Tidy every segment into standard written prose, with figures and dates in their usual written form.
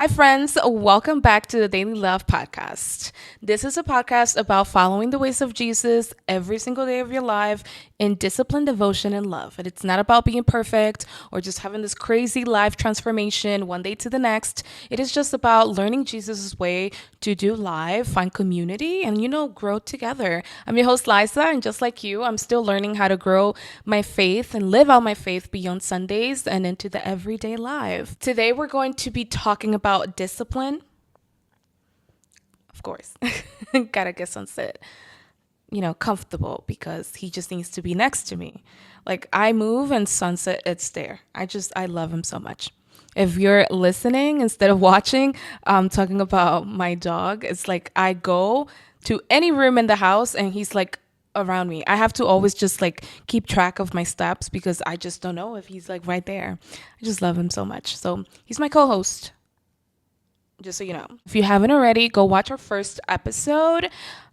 Hi, friends. Welcome back to the Daily Love Podcast. This is a podcast about following the ways of Jesus every single day of your life in discipline, devotion, and love. And it's not about being perfect or just having this crazy life transformation one day to the next. It is just about learning Jesus' way to do life, find community, and, grow together. I'm your host, Liza, and just like you, I'm still learning how to grow my faith and live out my faith beyond Sundays and into the everyday life. Today, we're going to be talking about discipline. Of course, gotta get Sunset, comfortable because he just needs to be next to me. Like I move and Sunset, it's there. I love him so much. If you're listening instead of watching, I'm talking about my dog. It's like I go to any room in the house and he's like around me. I have to always just like keep track of my steps because I just don't know if he's like right there. I just love him so much. So he's my co-host, just so you know. If you haven't already, go watch our first episode.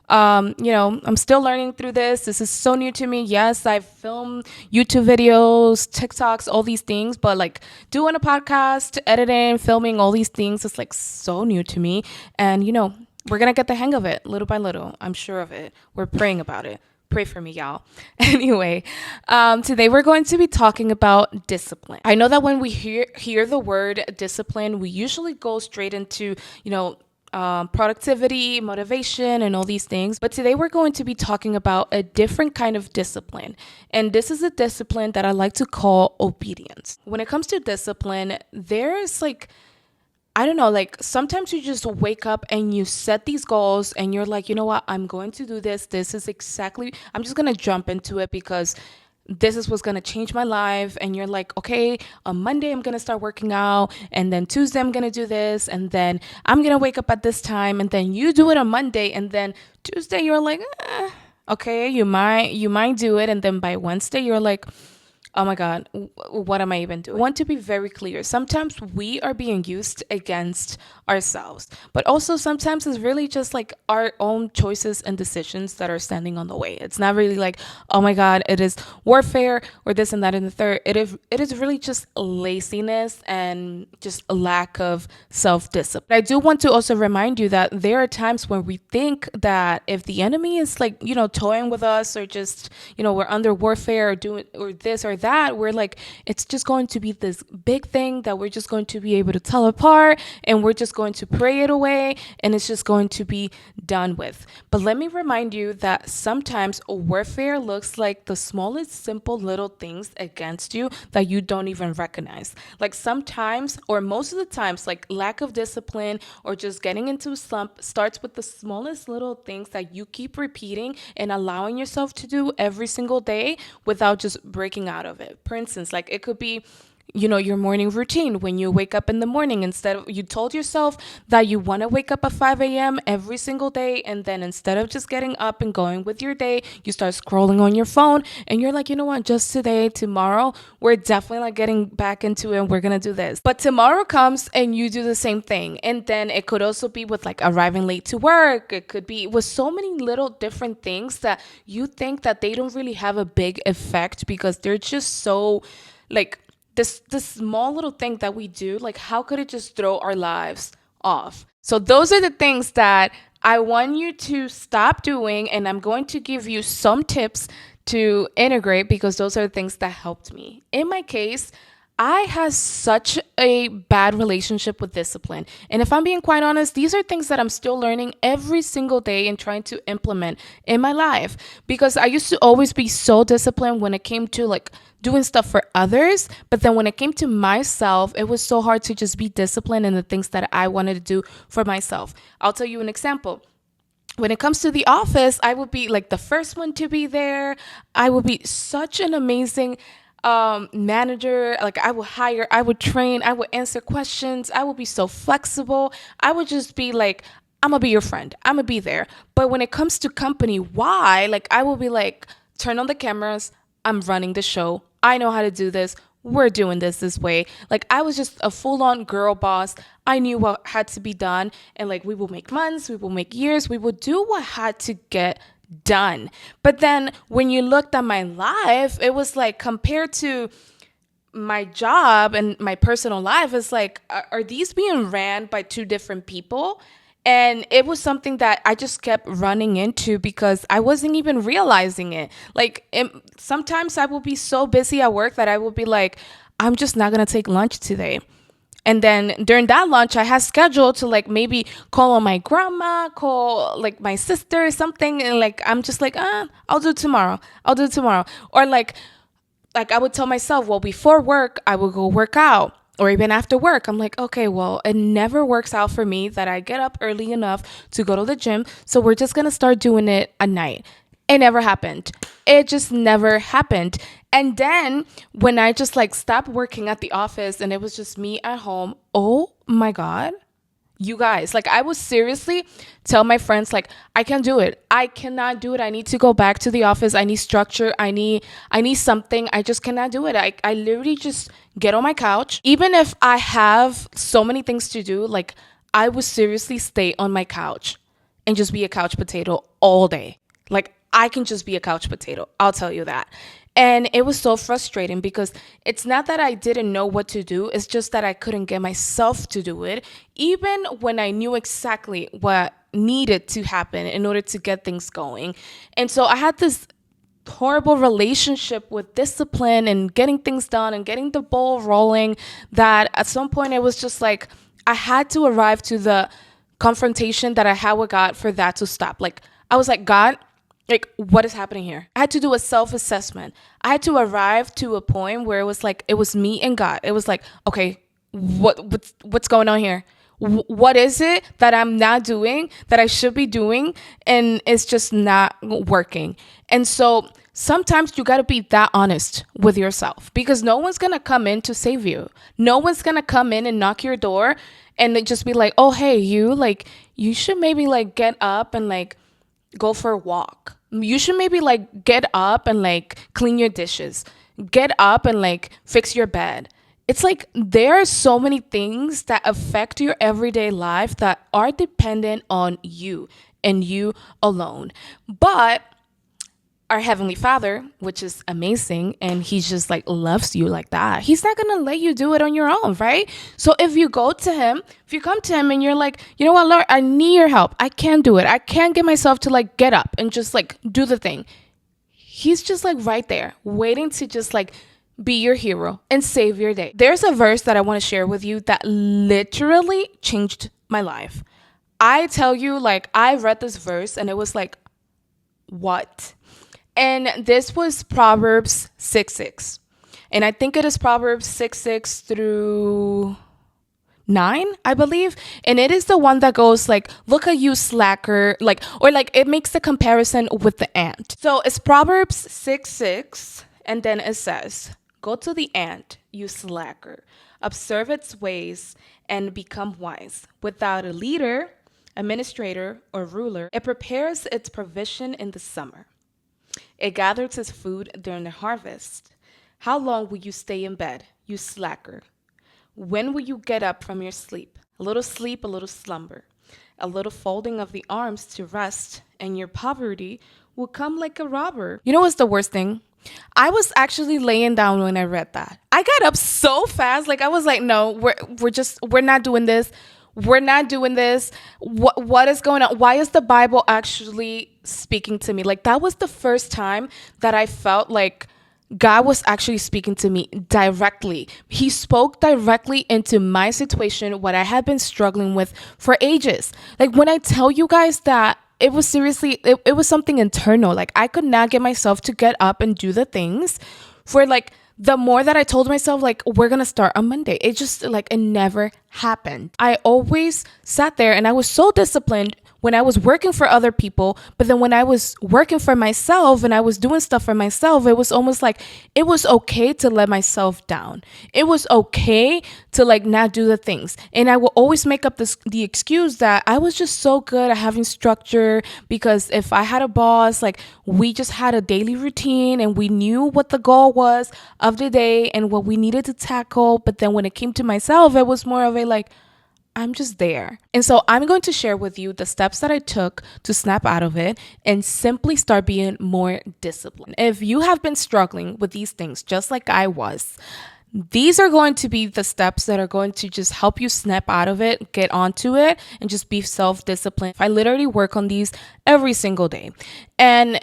I'm still learning through this. This is so new to me. Yes, I film YouTube videos, TikToks, all these things, but like doing a podcast, editing, filming, all these things is like so new to me. And, we're going to get the hang of it little by little. I'm sure of it. We're praying about it. Pray for me, y'all. Anyway, today we're going to be talking about discipline. I know that when we hear the word discipline, we usually go straight into, productivity, motivation, and all these things. But today we're going to be talking about a different kind of discipline. And this is a discipline that I like to call obedience. When it comes to discipline, there's I don't know, like sometimes you just wake up and you set these goals and you're like, you know what, I'm going to do this. I'm just going to jump into it because this is what's going to change my life. And you're like, okay, on Monday, I'm going to start working out. And then Tuesday, I'm going to do this. And then I'm going to wake up at this time. And then you do it on Monday. And then Tuesday, you're like, okay, you might do it. And then by Wednesday, you're like, oh my God, what am I even doing? I want to be very clear. Sometimes we are being used against ourselves, but also sometimes it's really just like our own choices and decisions that are standing on the way. It's not really like, oh my God, it is warfare or this and that and the third. It is really just laziness and just a lack of self-discipline. I do want to also remind you that there are times when we think that if the enemy is like, toying with us or just, we're under warfare or doing or this or that, we're like, it's just going to be this big thing that we're just going to be able to tell apart and we're just going to pray it away and it's just going to be done with. But let me remind you that sometimes warfare looks like the smallest simple little things against you that you don't even recognize. Like sometimes or most of the times, like lack of discipline or just getting into a slump starts with the smallest little things that you keep repeating and allowing yourself to do every single day without just breaking out of it. For instance, like it could be your morning routine. When you wake up in the morning, instead of you told yourself that you want to wake up at 5 a.m. every single day, and then instead of just getting up and going with your day, you start scrolling on your phone and you're like, you know what, just today, tomorrow, we're definitely like getting back into it and we're gonna do this. But tomorrow comes and you do the same thing. And then it could also be with like arriving late to work. It could be with so many little different things that you think that they don't really have a big effect because they're just so like this small little thing that we do, like how could it just throw our lives off? So those are the things that I want you to stop doing, and I'm going to give you some tips to integrate because those are the things that helped me. In my case, I had such a bad relationship with discipline. And if I'm being quite honest, these are things that I'm still learning every single day and trying to implement in my life. Because I used to always be so disciplined when it came to like doing stuff for others. But then when it came to myself, it was so hard to just be disciplined in the things that I wanted to do for myself. I'll tell you an example. When it comes to the office, I would be like the first one to be there. I would be such an amazing manager. Like I would hire, I would train, I would answer questions. I would be so flexible. I would just be like, I'm gonna be your friend. I'm gonna be there. But when it comes to company, why? Like I will be like, turn on the cameras. I'm running the show. I know how to do this. We're doing this way. Like I was just a full-on girl boss. I knew what had to be done. And like we will make months, we will make years, we will do what had to get done. But then when you looked at my life, it was like compared to my job and my personal life is like, are these being ran by two different people? And it was something that I just kept running into because I wasn't even realizing it. Like, sometimes I will be so busy at work that I will be like, I'm just not going to take lunch today. And then during that lunch, I had scheduled to like maybe call on my grandma, call like my sister or something. And like, I'm just like, I'll do it tomorrow. I'll do it tomorrow. Or like I would tell myself, well, before work, I would go work out. Or even after work, I'm like, okay, well, it never works out for me that I get up early enough to go to the gym. So we're just going to start doing it at night. It never happened. It just never happened. And then when I just like stopped working at the office and it was just me at home, oh my God, you guys, like I would seriously tell my friends, like, I can't do it. I cannot do it. I need to go back to the office. I need structure. I need something. I just cannot do it. I literally just get on my couch. Even if I have so many things to do, like I would seriously stay on my couch and just be a couch potato all day. Like I can just be a couch potato. I'll tell you that. And it was so frustrating because it's not that I didn't know what to do. It's just that I couldn't get myself to do it, even when I knew exactly what needed to happen in order to get things going. And so I had this horrible relationship with discipline and getting things done and getting the ball rolling that at some point it was just like I had to arrive to the confrontation that I had with God for that to stop. Like I was like, God, like what is happening here? I had to do a self-assessment. I had to arrive to a point where it was like it was me and God. It was like, okay, what's going on here? What is it that I'm not doing that I should be doing and it's just not working? And so sometimes you got to be that honest with yourself because no one's going to come in to save you. No one's going to come in and knock your door and just be like, oh, hey, you should maybe like get up and like go for a walk. You should maybe like get up and like clean your dishes. Get up and like fix your bed. It's like there are so many things that affect your everyday life that are dependent on you and you alone. But our Heavenly Father, which is amazing, and He just like loves you like that. He's not gonna let you do it on your own, right? So if you go to Him, if you come to Him and you're like, you know what, Lord, I need your help. I can't do it. I can't get myself to like get up and just like do the thing. He's just like right there, waiting to just like be your hero and save your day. There's a verse that I want to share with you that literally changed my life. I tell you, like, I read this verse and it was like, what? And this was Proverbs 6:6. And I think it is Proverbs 6:6 through 9, I believe. And it is the one that goes like, look at you slacker, like, or like it makes the comparison with the ant. So it's Proverbs 6:6. And then it says, go to the ant, you slacker, observe its ways and become wise. Without a leader, administrator, or ruler, it prepares its provision in the summer. It gathers its food during the harvest. How long will you stay in bed, you slacker? When will you get up from your sleep, a little slumber, a little folding of the arms to rest, and your poverty will come like a robber. You know what's the worst thing? I was actually laying down when I read that. I got up so fast. Like I was like, no, we're not doing this. We're not doing this. What is going on? Why is the Bible actually speaking to me? Like that was the first time that I felt like God was actually speaking to me directly. He spoke directly into my situation, what I had been struggling with for ages. Like when I tell you guys that it was seriously, it was something internal. Like I could not get myself to get up and do the things for like the more that I told myself, like, we're going to start on Monday. It just like, it never happened. I always sat there and I was so disciplined when I was working for other people. But then when I was working for myself and I was doing stuff for myself, it was almost like it was okay to let myself down. It was okay to like not do the things. And I will always make up the excuse that I was just so good at having structure because if I had a boss, like we just had a daily routine and we knew what the goal was of the day and what we needed to tackle. But then when it came to myself, it was more of a like, I'm just there. And so I'm going to share with you the steps that I took to snap out of it and simply start being more disciplined. If you have been struggling with these things, just like I was, These are going to be the steps that are going to just help you snap out of it, get onto it, and just be self-disciplined. I literally work on these every single day. And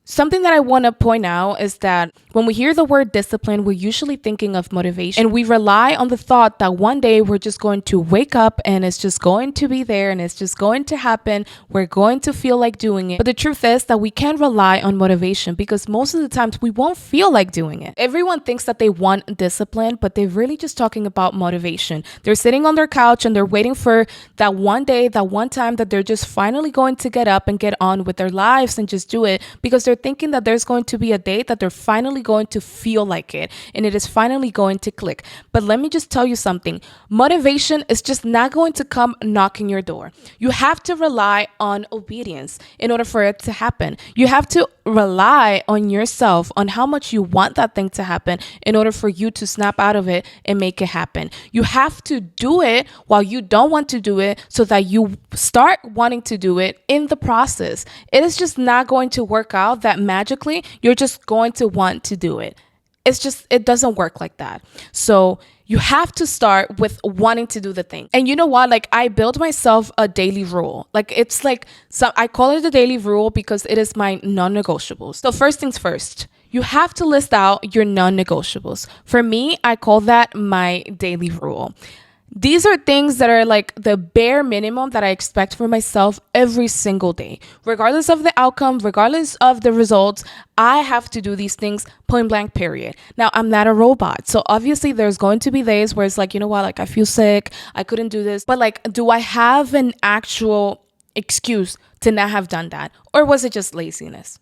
something that I want to point out is that when we hear the word discipline, we're usually thinking of motivation, and we rely on the thought that one day we're just going to wake up and it's just going to be there and it's just going to happen. We're going to feel like doing it. But the truth is that we can't rely on motivation because most of the times we won't feel like doing it. Everyone thinks that they want discipline, but they're really just talking about motivation. They're sitting on their couch and they're waiting for that one day, that one time that they're just finally going to get up and get on with their lives and just do it because they're thinking that there's going to be a day that they're finally going to feel like it and it is finally going to click. But let me just tell you something. Motivation is just not going to come knocking your door. You have to rely on obedience in order for it to happen. You have to rely on yourself, on how much you want that thing to happen in order for you to snap out of it and make it happen. You have to do it while you don't want to do it so that you start wanting to do it in the process. It is just not going to work out that magically you're just going to want to do it. It doesn't work like that. So you have to start with wanting to do the thing. And you know what? Like, I built myself a daily rule. I call it the daily rule because it is my non-negotiables. So first things first, you have to list out your non-negotiables. For me, I call that my daily rule. These are things that are like the bare minimum that I expect for myself every single day. Regardless of the outcome, regardless of the results, I have to do these things, point blank, period. Now, I'm not a robot. So obviously there's going to be days where it's like, you know what, like I feel sick, I couldn't do this. But like, do I have an actual excuse to not have done that? Or was it just laziness?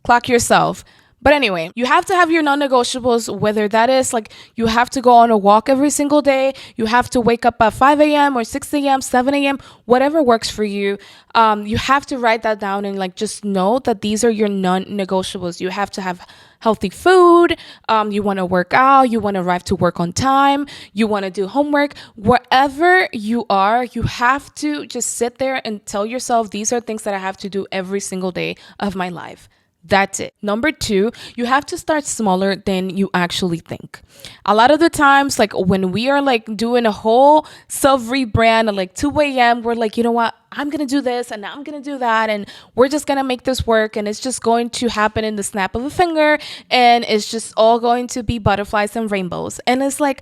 Clock yourself. But anyway, you have to have your non-negotiables, whether that is like you have to go on a walk every single day, you have to wake up at 5 a.m. or 6 a.m., 7 a.m., whatever works for you. You have to write that down and like just know that these are your non-negotiables. You have to have healthy food. You want to work out. You want to arrive to work on time. You want to do homework. Wherever you are, you have to just sit there and tell yourself, these are things that I have to do every single day of my life. That's it. Number 2, you have to start smaller than you actually think. A lot of the times, like when we are like doing a whole self rebrand at like 2 a.m., we're like, you know what? I'm going to do this and I'm going to do that. And we're just going to make this work. And it's just going to happen in the snap of a finger. And it's just all going to be butterflies and rainbows. And it's like,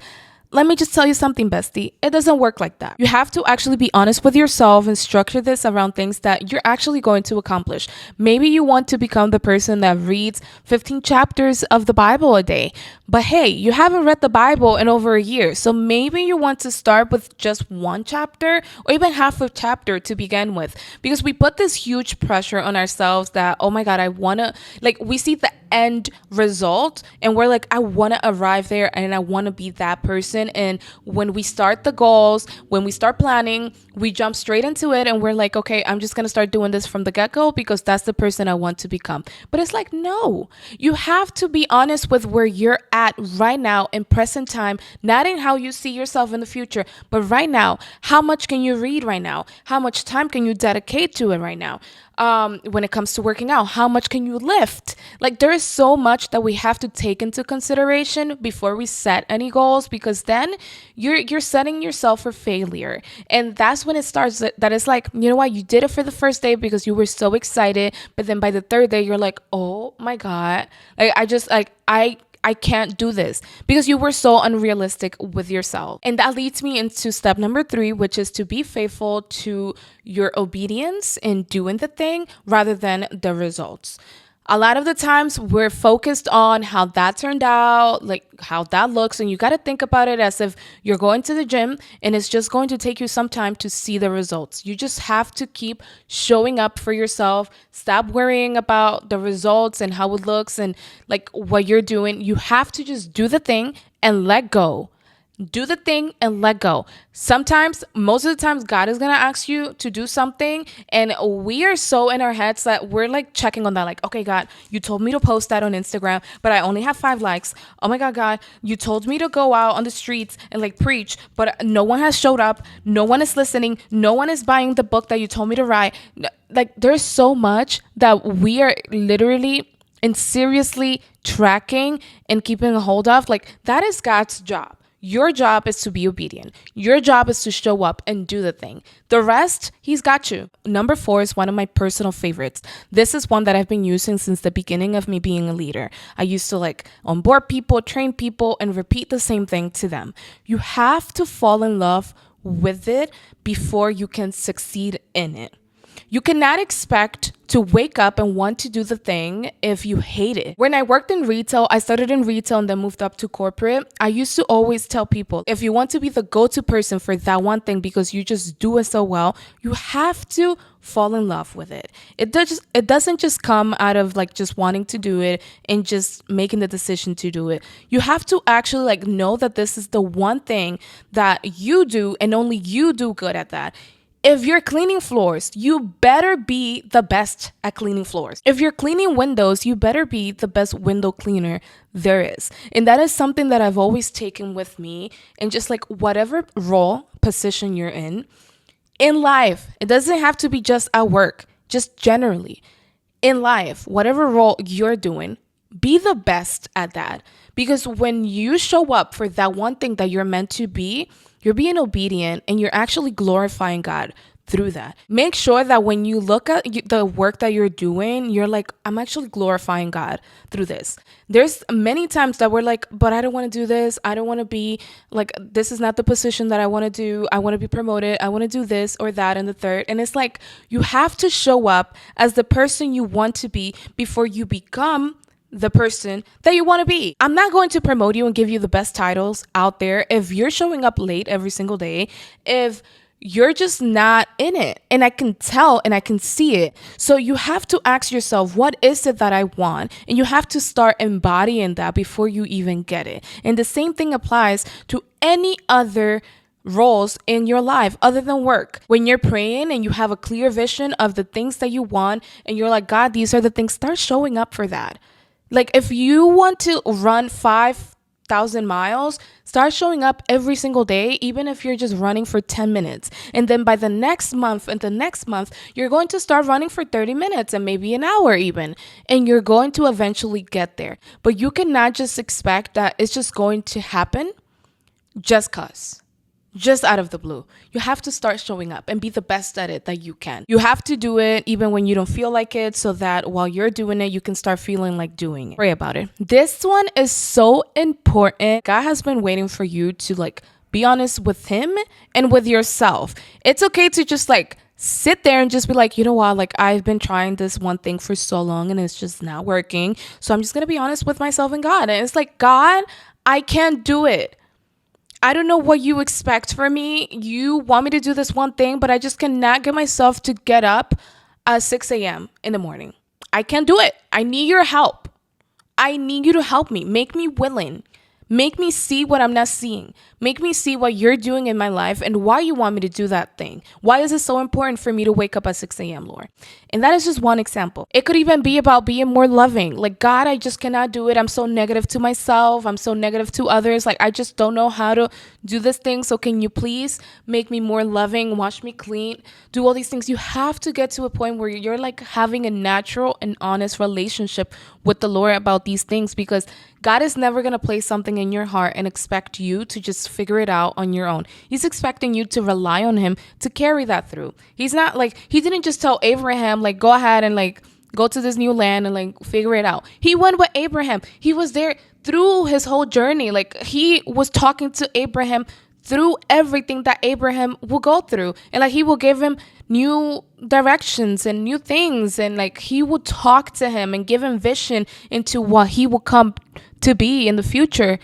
let me just tell you something, bestie. It doesn't work like that. You have to actually be honest with yourself and structure this around things that you're actually going to accomplish. Maybe you want to become the person that reads 15 chapters of the Bible a day. But hey, you haven't read the Bible in over a year. So maybe you want to start with just one chapter or even half a chapter to begin with. Because we put this huge pressure on ourselves that, oh my God, I want to, like, we see the end result and we're like, I want to arrive there and I want to be that person. And when we start the goals, when we start planning, we jump straight into it and we're like, okay, I'm just going to start doing this from the get-go because that's the person I want to become. But it's like, no, you have to be honest with where you're at right now in present time, not in how you see yourself in the future, but right now. How much can you read right now? How much time can you dedicate to it right now? When it comes to working out, how much can you lift? Like, there is so much that we have to take into consideration before we set any goals, because then you're setting yourself for failure. And that's when it starts, that it's like, you know what, you did it for the first day because you were so excited, but then by the third day you're like, oh my God, like I can't do this, because you were so unrealistic with yourself. And that leads me into step number 3, which is to be faithful to your obedience in doing the thing rather than the results. A lot of the times we're focused on how that turned out, like how that looks. And you got to think about it as if you're going to the gym and it's just going to take you some time to see the results. You just have to keep showing up for yourself. Stop worrying about the results and how it looks and like what you're doing. You have to just do the thing and let go. Do the thing and let go. Sometimes, most of the times, God is going to ask you to do something. And we are so in our heads that we're like checking on that. Like, okay, God, you told me to post that on Instagram, but I only have 5 likes. Oh my God, you told me to go out on the streets and like preach, but no one has showed up. No one is listening. No one is buying the book that you told me to write. Like, there's so much that we are literally and seriously tracking and keeping a hold of, like that is God's job. Your job is to be obedient. Your job is to show up and do the thing. The rest, he's got you. Number 4 is one of my personal favorites. This is one that I've been using since the beginning of me being a leader. I used to like onboard people, train people, and repeat the same thing to them. You have to fall in love with it before you can succeed in it. You cannot expect to wake up and want to do the thing if you hate it. When I worked in retail, I started in retail and then moved up to corporate. I used to always tell people, if you want to be the go-to person for that one thing because you just do it so well, you have to fall in love with it. It doesn't just come out of like just wanting to do it and just making the decision to do it. You have to actually like know that this is the one thing that you do and only you do good at that. If you're cleaning floors, you better be the best at cleaning floors. If you're cleaning windows, you better be the best window cleaner there is. And that is something that I've always taken with me in just like whatever role, position you're in life. It doesn't have to be just at work, just generally. In life, whatever role you're doing, be the best at that. Because when you show up for that one thing that you're meant to be, you're being obedient and you're actually glorifying God through that. Make sure that when you look at the work that you're doing, you're like, I'm actually glorifying God through this. There's many times that we're like, but I don't want to do this. I don't want to be like, this is not the position that I want to do. I want to be promoted. I want to do this or that and the third. And it's like, you have to show up as the person you want to be before you become the person that you want to be. I'm not going to promote you and give you the best titles out there if you're showing up late every single day, if you're just not in it. And I can tell and I can see it. So you have to ask yourself, what is it that I want? And you have to start embodying that before you even get it. And the same thing applies to any other roles in your life other than work. When you're praying and you have a clear vision of the things that you want and you're like, God, these are the things, start showing up for that. Like if you want to run 5,000 miles, start showing up every single day, even if you're just running for 10 minutes. And then by the next month and the next month, you're going to start running for 30 minutes and maybe an hour even. And you're going to eventually get there. But you cannot just expect that it's just going to happen just 'cause. Just out of the blue. You have to start showing up and be the best at it that you can. You have to do it even when you don't feel like it so that while you're doing it, you can start feeling like doing it. Pray about it. This one is so important. God has been waiting for you to like be honest with him and with yourself. It's okay to just like sit there and just be like, you know what, like I've been trying this one thing for so long and it's just not working. So I'm just going to be honest with myself and God. And it's like, God, I can't do it. I don't know what you expect from me. You want me to do this one thing, but I just cannot get myself to get up at 6 a.m. in the morning. I can't do it. I need your help. I need you to help me. Make me willing. Make me see what I'm not seeing. Make me see what you're doing in my life and why you want me to do that thing. Why is it so important for me to wake up at 6 a.m., Lord? And that is just one example. It could even be about being more loving. Like, God, I just cannot do it. I'm so negative to myself. I'm so negative to others. Like, I just don't know how to do this thing. So can you please make me more loving, wash me clean, do all these things? You have to get to a point where you're like having a natural and honest relationship with the Lord about these things, because God is never going to place something in your heart and expect you to just figure it out on your own. He's expecting you to rely on him to carry that through. He's not like, he didn't just tell Abraham, like, go ahead and like go to this new land and like figure it out. He went with Abraham. He was there through his whole journey. Like, he was talking to Abraham through everything that Abraham will go through. And like, he will give him new directions and new things. And like, he will talk to him and give him vision into what he will come to be in the future.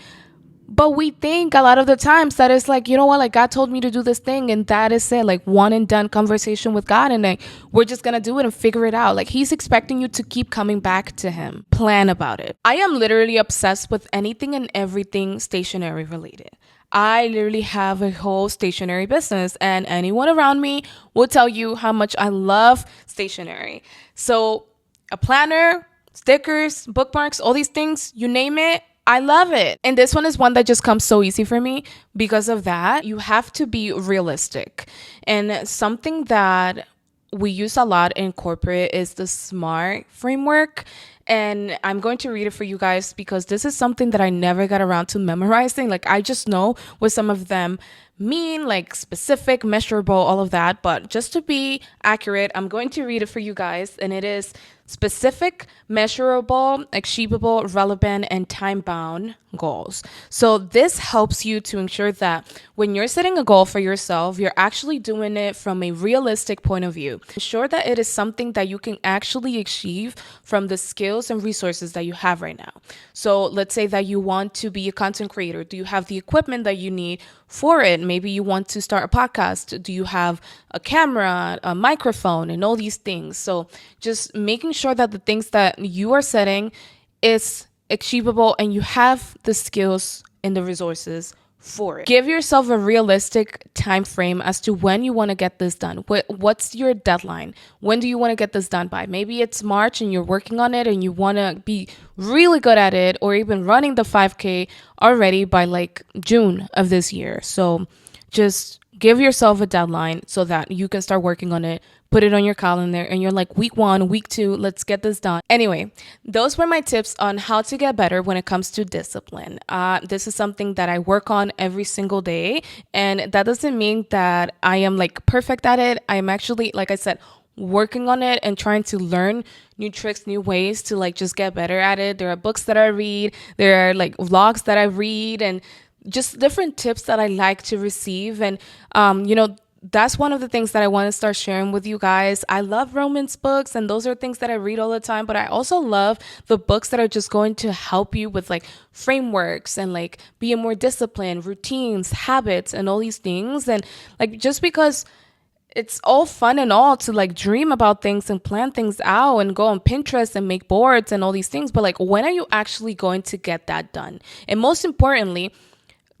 But we think a lot of the times that it's like, you know what, like God told me to do this thing and that is it, like one and done conversation with God, and like we're just gonna do it and figure it out. Like, he's expecting you to keep coming back to him. Plan about it. I am literally obsessed with anything and everything stationery related. I literally have a whole stationery business, and anyone around me will tell you how much I love stationery. So a planner, stickers, bookmarks, all these things, you name it, I love it. And this one is one that just comes so easy for me because of that. You have to be realistic. And something that we use a lot in corporate is the SMART framework. And I'm going to read it for you guys because this is something that I never got around to memorizing. Like, I just know what some of them mean, like specific, measurable, all of that. But just to be accurate, I'm going to read it for you guys. And it is specific, measurable, achievable, relevant, and time bound goals. So this helps you to ensure that when you're setting a goal for yourself, you're actually doing it from a realistic point of view. Ensure that it is something that you can actually achieve from the skills and resources that you have right now. So let's say that you want to be a content creator. Do you have the equipment that you need for it? Maybe you want to start a podcast. Do you have a camera, a microphone, and all these things? So just making sure that the things that you are setting is achievable and you have the skills and the resources for it. Give yourself a realistic time frame as to when you want to get this done. What's your deadline? When do you want to get this done by? Maybe it's March and you're working on it and you want to be really good at it, or even running the 5K already by like June of this year. So just give yourself a deadline so that you can start working on it. Put it on your calendar and you're like, week 1, week 2, let's get this done. Anyway, those were my tips on how to get better when it comes to discipline. This is something that I work on every single day. And that doesn't mean that I am like perfect at it. I am actually, like I said, working on it and trying to learn new tricks, new ways to like just get better at it. There are books that I read. There are like vlogs that I read and just different tips that I like to receive. And, that's one of the things that I want to start sharing with you guys. I love romance books and those are things that I read all the time, but I also love the books that are just going to help you with like frameworks and like being more disciplined, routines, habits, and all these things. And like, just because it's all fun and all to like dream about things and plan things out and go on Pinterest and make boards and all these things, but like, when are you actually going to get that done? And most importantly,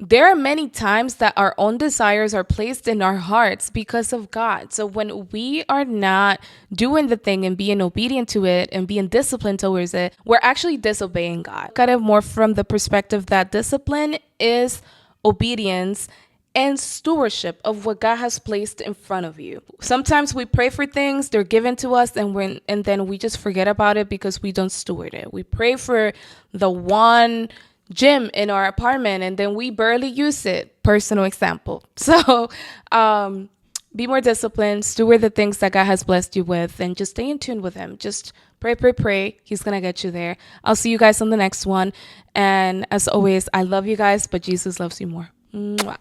there are many times that our own desires are placed in our hearts because of God. So when we are not doing the thing and being obedient to it and being disciplined towards it, we're actually disobeying God. Kind of more from the perspective that discipline is obedience and stewardship of what God has placed in front of you. Sometimes we pray for things, they're given to us, and then we just forget about it because we don't steward it. We pray for the one gym in our apartment and then we barely use it. Personal example. So be more disciplined, steward the things that God has blessed you with, and just stay in tune with him. Just pray. He's gonna get you there. I'll see you guys on the next one. And as always, I love you guys, but Jesus loves you more. Mwah.